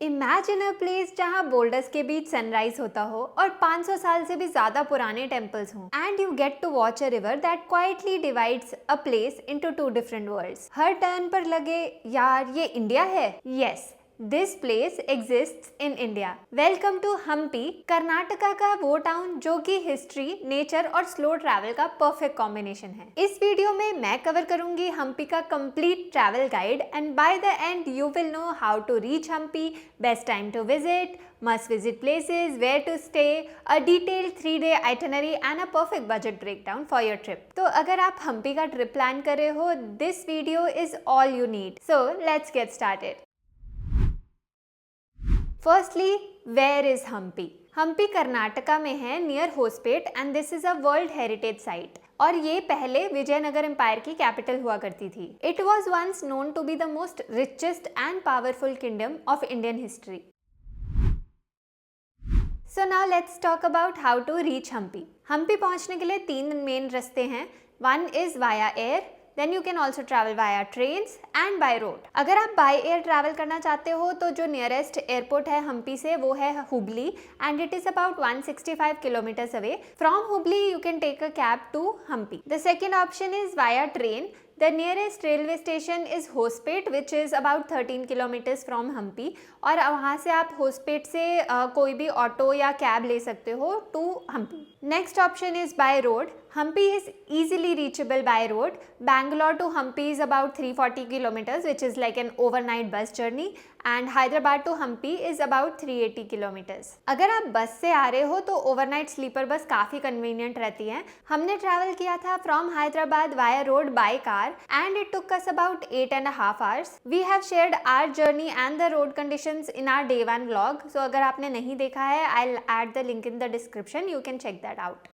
Imagine a place जहाँ boulders के बीच sunrise होता हो और 500 साल से भी ज्यादा पुराने टेम्पल्स हों and you get to watch a river that quietly divides a place into two different worlds. हर टर्न पर लगे यार ये इंडिया है। Yes, this place exists in India. Welcome to Hampi, Karnataka का वो टाउन जो कि हिस्ट्री, नेचर और स्लो ट्रैवल का परफेक्ट कॉम्बिनेशन है। इस वीडियो में मैं कवर करूंगी हम्पी का complete travel guide and by the end you will know how to reach Hampi, best time to visit, must visit places, where to stay, a detailed 3-day itinerary and a perfect budget breakdown for your trip. तो अगर आप हम्पी का trip plan कर रहे हो, this video is all you need. So let's get started. Firstly, where is Hampi? Hampi Karnataka में है near Hospet and this is a world heritage site और ये पहले विजयनगर एम्पायर की कैपिटल हुआ करती थी। It was once known to be the most richest and powerful kingdom of Indian history. So now let's talk about how to reach Hampi. Hampi पहुंचने के लिए 3 मेन रास्ते हैं। One is via air, then you can also travel via trains and by road. अगर आप by air travel करना चाहते हो तो जो नियरेस्ट एयरपोर्ट है हम्पी से वो है Hubli and it is about 165 kilometers away. From Hubli you can take a cab to Hampi. The second option is via train. The nearest railway station is Hospet which is about 13 kilometers from Hampi और वहाँ से आप होसपेट से कोई भी auto या cab ले सकते हो to Hampi. Next option is by road. Hampi is easily reachable by road. Bangalore to Hampi is about 340 kilometers which is like an overnight bus journey and Hyderabad to Hampi is about 380 kilometers. अगर आप बस से आ रहे हो तो overnight sleeper bus काफ़ी convenient रहती है। हमने ट्रैवल किया था from Hyderabad via road by car and it took us about 8.5 hours. We have shared our journey and the road conditions in our day 1 vlog. So अगर आपने नहीं देखा है I'll add the link in the description. You can check that out.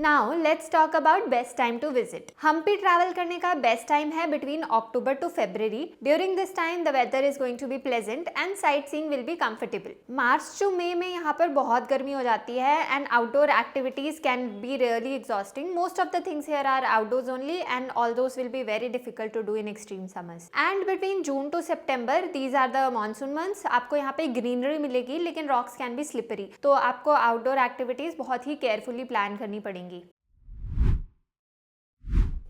Now let's talk about best time to visit. Hampi travel करने का best time है between October to February. During this time the weather is going to be pleasant and sightseeing will be comfortable. March to May में यहाँ पर बहुत गर्मी हो जाती है and outdoor activities can be really exhausting. Most of the things here are outdoors only and all those will be very difficult to do in extreme summers. And between June to September these are the monsoon months. आपको यहाँ पे greenery मिलेगी लेकिन rocks can be slippery. तो आपको outdoor activities बहुत ही carefully plan करनी पड़ेंगी।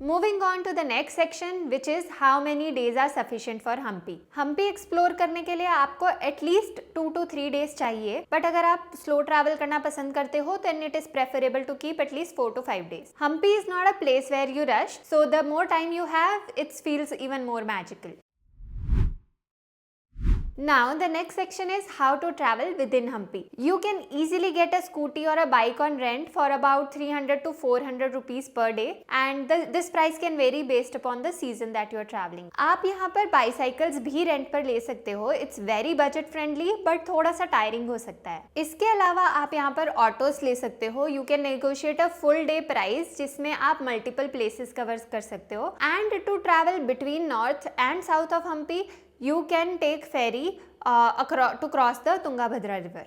Moving on to the next section which is how many days are sufficient for Hampi. Hampi explore करने के लिए आपको एटलीस्ट 2 to 3 days चाहिए बट अगर आप स्लो ट्रैवल करना पसंद करते हो then it is preferable to keep at least 4 to 5 days. Hampi is not a place where you rush, so the more time you have it feels even more magical. Now the next section is how to travel within Hampi. You can easily get a scooty or a bike on rent for about 300 to 400 rupees per day and this price can vary based upon the season that you are traveling. आप यहाँ पर bicycles भी rent पर ले सकते हो. It's very budget friendly but थोड़ा सा टायरिंग हो सकता है. इसके अलावा आप यहाँ पर ऑटोस ले सकते हो. You can negotiate a full day price जिसमें आप multiple places cover कर सकते हो. And to travel between north and south of Hampi you can take ferry to cross the Tungabhadra river.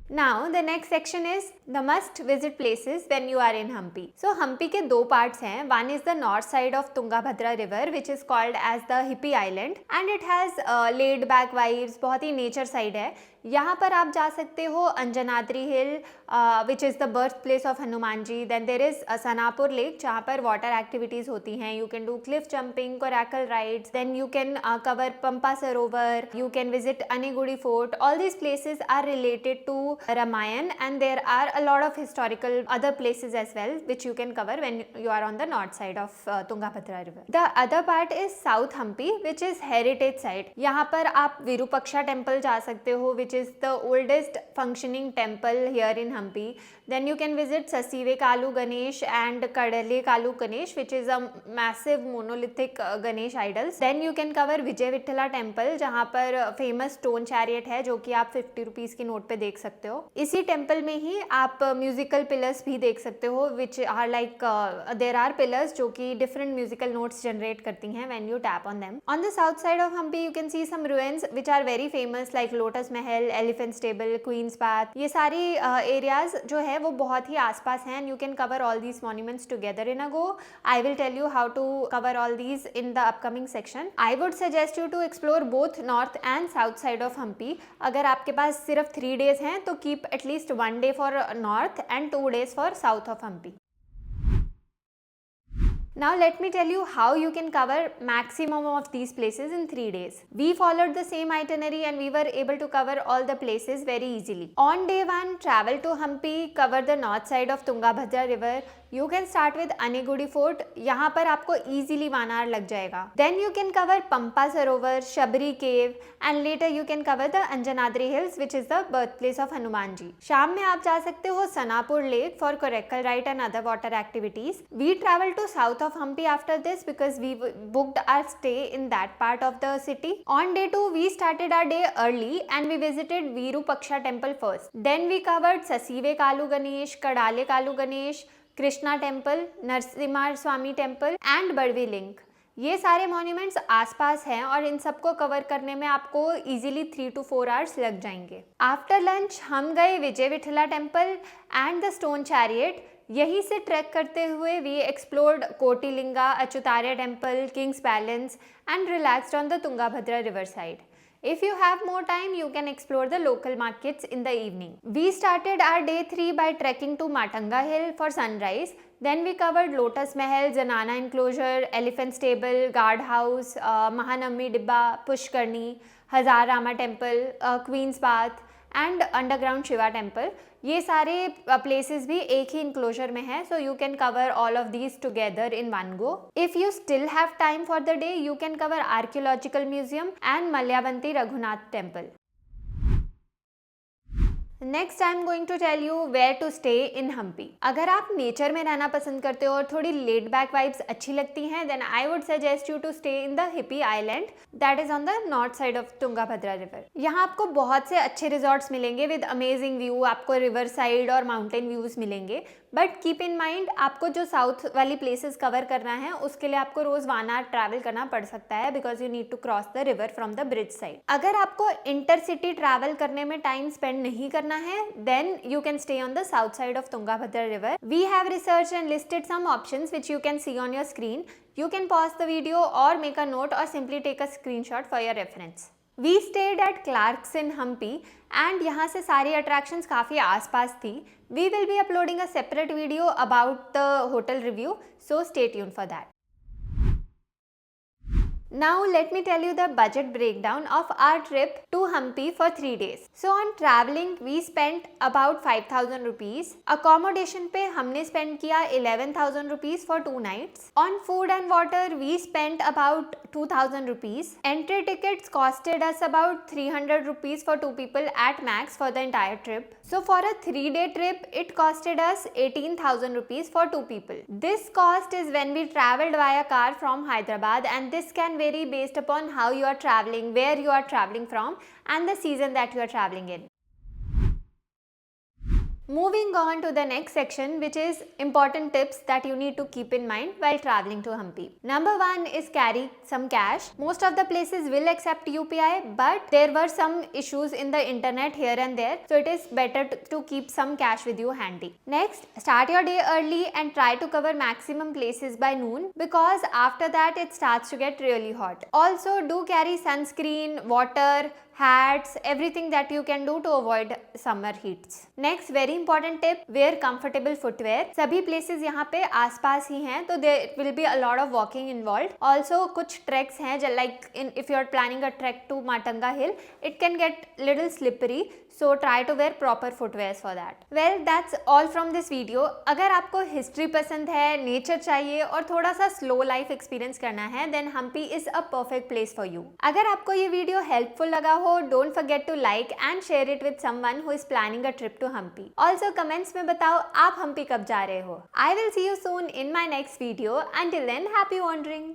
Now the next section is the must visit places when you are in Hampi. So Hampi के 2 parts हैं. One is the north side of Tungabhadra river which is called as the Hippie Island and it has laid back vibes. बहुत ही nature side है. यहाँ पर आप जा सकते हो Anjanadri hill which is the birth place of Hanuman ji. Then there is Sanapur lake जहाँ पर वाटर एक्टिविटीज़ होती हैं. You can do cliff jumping, coracle rides, then you can cover Pampa Sarovar, you can visit Anegudi fort. All these places are related to Ramayana and there are a lot of historical other places as well which you can cover when you are on the north side of Tungabhadra river. The other part is south Hampi which is heritage site. यहाँ पर आप Virupaksha temple जा सकते हो which is the oldest functioning temple here in Hampi. Then you can visit Sasive Kalu Ganesh and Kadale Kalu Ganesh which is a massive monolithic Ganesh idols. Then you can cover Vijay Vithala temple जहाँ पर famous stone chariot है जो कि आप 50 rupees की note पे देख सकते हो. इसी temple में ही आप musical pillars भी देख सकते हो which are like there are pillars जो कि different musical notes generate करती हैं when you tap on them. On the south side of Hampi you can see some ruins which are very famous like Lotus Mahal, elephant stable, queens path. ये सारी areas जो है वो बहुत ही आसपास हैं, and you can cover all these monuments together in a go. I will tell you how to cover all these in the upcoming section. I would suggest you to explore both north and south side of Hampi. अगर आपके पास सिर्फ 3 days हैं तो keep at least 1 day for north and 2 days for south of Hampi. Now let me tell you how you can cover maximum of these places in 3 days. We followed the same itinerary and we were able to cover all the places very easily. On day 1, travel to Hampi, cover the north side of Tungabhadra river. You can start with Anegudi Fort. यहाँ पर आपको easily 1 hour लग जाएगा. Then you can cover Pampa Sarovar, Shabri Cave, and later you can cover the Anjanadri Hills, which is the birthplace of Hanuman ji. शाम में आप जा सकते हो Sanapur Lake for Korakkal ride and other water activities. We traveled to south of Hampi after this because we booked our stay in that part of the city. On day 2, we started our day early and we visited Virupaksha temple first. Then we covered Sasive Kalu Ganesh, Kadale Kalu Ganesh, Krishna temple, Narasimha Swami temple and Badavi Linga. ये सारे monuments आसपास हैं और इन सबको cover करने में आपको easily 3 to 4 hours लग जाएंगे. आफ्टर लंच हम गए Vijaya Vitthala temple and the stone chariot. यहीं से ट्रैक करते हुए we explored Kotilinga, Achyutaraya temple, king's palace and relaxed on the Tungabhadra river side. If you have more time, you can explore the local markets in the evening. We started our day 3 by trekking to Matanga Hill for sunrise. Then we covered Lotus Mahal, Zanana Enclosure, Elephant Stable, Guard House, Mahanammi Dibba, Pushkarni, Hazar Rama Temple, Queen's Bath and Underground Shiva Temple. ये सारे places भी एक ही enclosure में है, so you can cover all of these together in one go. If you still have time for the day, you can cover Archaeological Museum and Malyavanti Raghunath Temple. Next I am going to tell you where to stay in Hampi. अगर आप nature में रहना पसंद करते हो और थोड़ी laid back vibes अच्छी लगती हैं, then I would suggest you to stay in the hippie island that is on the north side of Tungabhadra river. यहाँ आपको बहुत से अच्छे रिजॉर्ट्स मिलेंगे विद अमेजिंग व्यू. आपको रिवर साइड और माउंटेन व्यूज मिलेंगे. बट कीप इन माइंड, आपको जो साउथ वाली प्लेसेस कवर करना है उसके लिए आपको रोज 1 hour ट्रैवल करना पड़ सकता है because you need to cross the river from the bridge side. अगर आपको इंटरसिटी ट्रैवल करने में टाइम स्पेंड नहीं करना है, then you can stay on the south side of Tungabhadra river. We have researched and listed some options which you can see on your screen. You can pause the video or make a note or simply take a screenshot for your reference. We stayed at Clark's in Hampi and यहाँ से सारी attractions काफ़ी आसपास थी. We will be uploading a separate video about the hotel review, so stay tuned for that. Now let me tell you the budget breakdown of our trip to Hampi for 3 days. So on traveling we spent about 5,000 rupees. Accommodation पे हमने spend किया 11,000 rupees for 2 nights. On food and water we spent about 2,000 rupees. Entry tickets costed us about 300 rupees for 2 people at max for the entire trip. So for a 3-day trip it costed us 18,000 rupees for 2 people. This cost is when we traveled via car from Hyderabad, and this can vary based upon how you are traveling, where you are traveling from and the season that you are traveling in. Moving on to the next section, which is important tips that you need to keep in mind while traveling to Hampi. Number 1 is carry some cash. Most of the places will accept UPI, but there were some issues in the internet here and there, so it is better to keep some cash with you handy. Next, start your day early and try to cover maximum places by noon, because after that it starts to get really hot. Also, do carry sunscreen, water, hats, everything that you can do to avoid summer heats. Next, very important tip, wear comfortable footwear. सभी places यहाँ पे आसपास ही हैं, तो there will be a lot of walking involved. Also, कुछ treks हैं, like if you are planning a trek to Matanga Hill, it can get little slippery, so try to wear proper footwear for that. Well, that's all from this video. अगर आपको history पसंद है, nature चाहिए और थोड़ा सा slow life experience करना है, then Hampi is a perfect place for you. अगर आपको ये video helpful लगा हो, don't forget to like and share it with someone who is planning a trip to Hampi. Also, comments में बताओ आप Hampi कब जा रहे हो. I will see you soon in my next video. Until then, happy wandering.